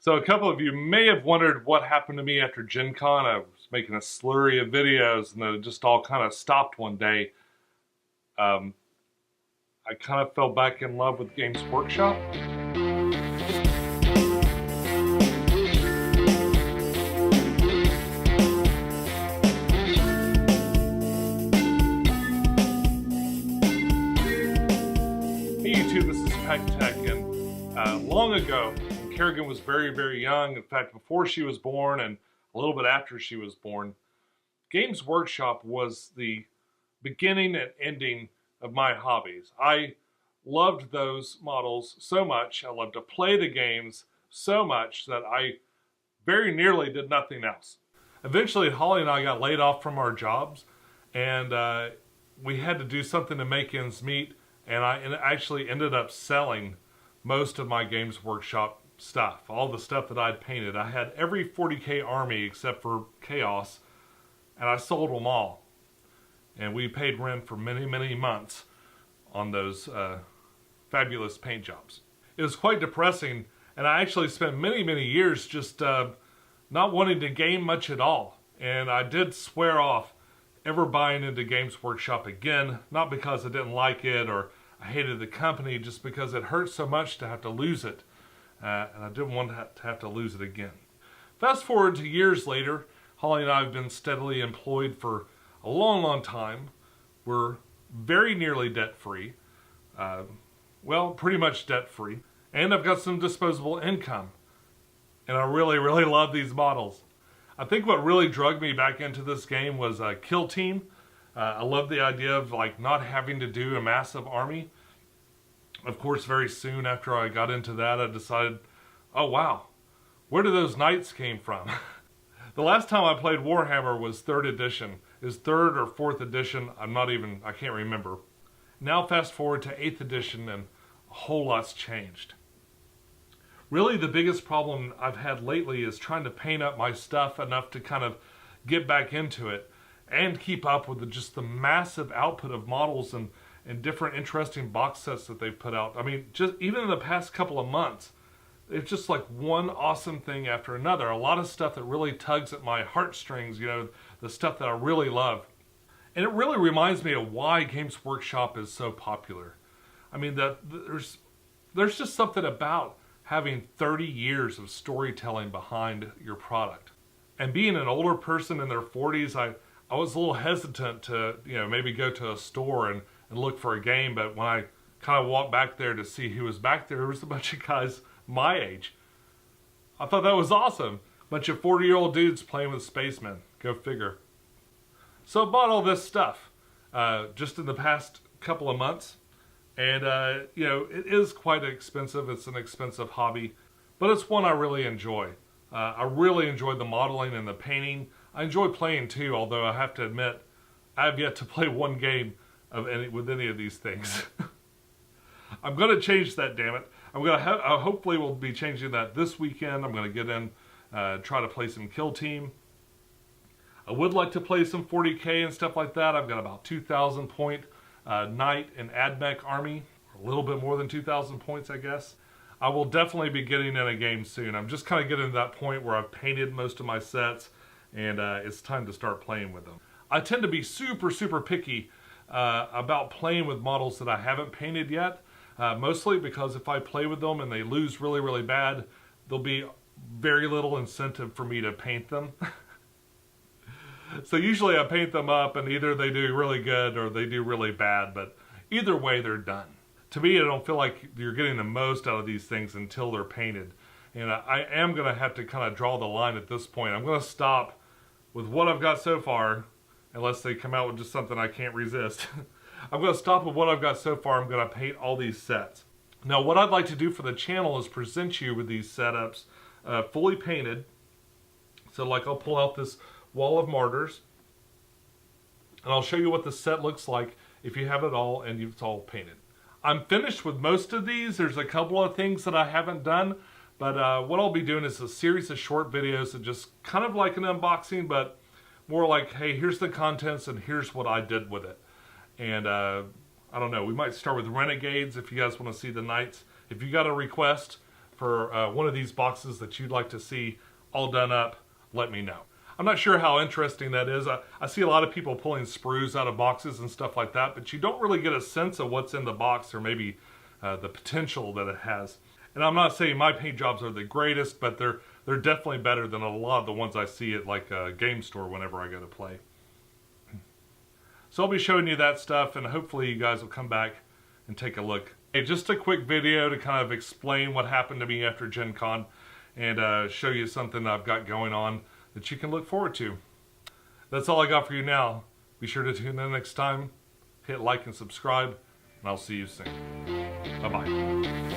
So a couple of you may have wondered what happened to me after Gen Con. I was making a slurry of videos and then it just all kind of stopped one day. I kind of fell back in love with Games Workshop. Hey YouTube, this is Pack Tech, and long ago, Kerrigan was very, very young. In fact, before she was born and a little bit after she was born, Games Workshop was the beginning and ending of my hobbies. I loved those models so much. I loved to play the games so much that I very nearly did nothing else. Eventually, Holly and I got laid off from our jobs, and we had to do something to make ends meet, and I actually ended up selling most of my Games Workshop stuff, all the stuff that I'd painted. I had every 40K army except for Chaos, and I sold them all. And we paid rent for many, many months on those fabulous paint jobs. It was quite depressing, and I actually spent many, many years just not wanting to game much at all. And I did swear off ever buying into Games Workshop again, not because I didn't like it or I hated the company, just because it hurt so much to have to lose it. And I didn't want to have to lose it again. Fast forward to years later, Holly and I have been steadily employed for a long, long time. We're very nearly debt-free. Well, pretty much debt-free. And I've got some disposable income. And I really, really love these models. I think what really drug me back into this game was Kill Team. I love the idea of not having to do a massive army. Of course, very soon after I got into that, I decided, oh wow, where do those knights came from? The last time I played Warhammer was 3rd edition. It was 3rd or 4th edition, I can't remember. Now fast forward to 8th edition and a whole lot's changed. Really the biggest problem I've had lately is trying to paint up my stuff enough to kind of get back into it and keep up with just the massive output of models and different interesting box sets that they've put out. I mean, just even in the past couple of months, it's just like one awesome thing after another. A lot of stuff that really tugs at my heartstrings, the stuff that I really love. And it really reminds me of why Games Workshop is so popular. I mean, there's just something about having 30 years of storytelling behind your product. And being an older person in their 40s, I was a little hesitant to, maybe go to a store and look for a game, but when I kind of walked back there to see who was back there was a bunch of guys my age. I thought that was awesome. Bunch of 40-year-old dudes playing with spacemen. Go figure. So I bought all this stuff just in the past couple of months. And, it is quite expensive. It's an expensive hobby, but it's one I really enjoy. I really enjoy the modeling and the painting. I enjoy playing too, although I have to admit, I have yet to play one game with any of these things. I'm going to change that, damn it. Hopefully we'll be changing that this weekend. I'm going to get in, try to play some Kill Team. I would like to play some 40K and stuff like that. I've got about 2,000 point Knight and AdMech army. A little bit more than 2,000 points, I guess. I will definitely be getting in a game soon. I'm just kind of getting to that point where I've painted most of my sets and it's time to start playing with them. I tend to be super, super picky about playing with models that I haven't painted yet. Mostly because if I play with them and they lose really, really bad, there'll be very little incentive for me to paint them. So usually I paint them up and either they do really good or they do really bad, but either way they're done. To me, I don't feel like you're getting the most out of these things until they're painted. And I am going to have to kind of draw the line at this point. I'm going to stop with what I've got so far, unless they come out with just something I can't resist. I'm going to stop with what I've got so far. I'm going to paint all these sets. Now, what I'd like to do for the channel is present you with these setups fully painted. So I'll pull out this Wall of Martyrs, and I'll show you what the set looks like if you have it all and it's all painted. I'm finished with most of these. There's a couple of things that I haven't done, but what I'll be doing is a series of short videos that just kind of like an unboxing, but more like, hey, here's the contents and here's what I did with it. And I don't know, we might start with Renegades if you guys want to see the Knights. If you got a request, for one of these boxes that you'd like to see all done up, let me know. I'm not sure how interesting that is. I see a lot of people pulling sprues out of boxes and stuff like that, but you don't really get a sense of what's in the box or maybe the potential that it has. And I'm not saying my paint jobs are the greatest, but they're definitely better than a lot of the ones I see at like a game store whenever I go to play. So I'll be showing you that stuff, and hopefully you guys will come back and take a look. Hey, just a quick video to kind of explain what happened to me after Gen Con and show you something I've got going on that you can look forward to. That's all I got for you now. Be sure to tune in next time, hit like and subscribe, and I'll see you soon. Bye-bye.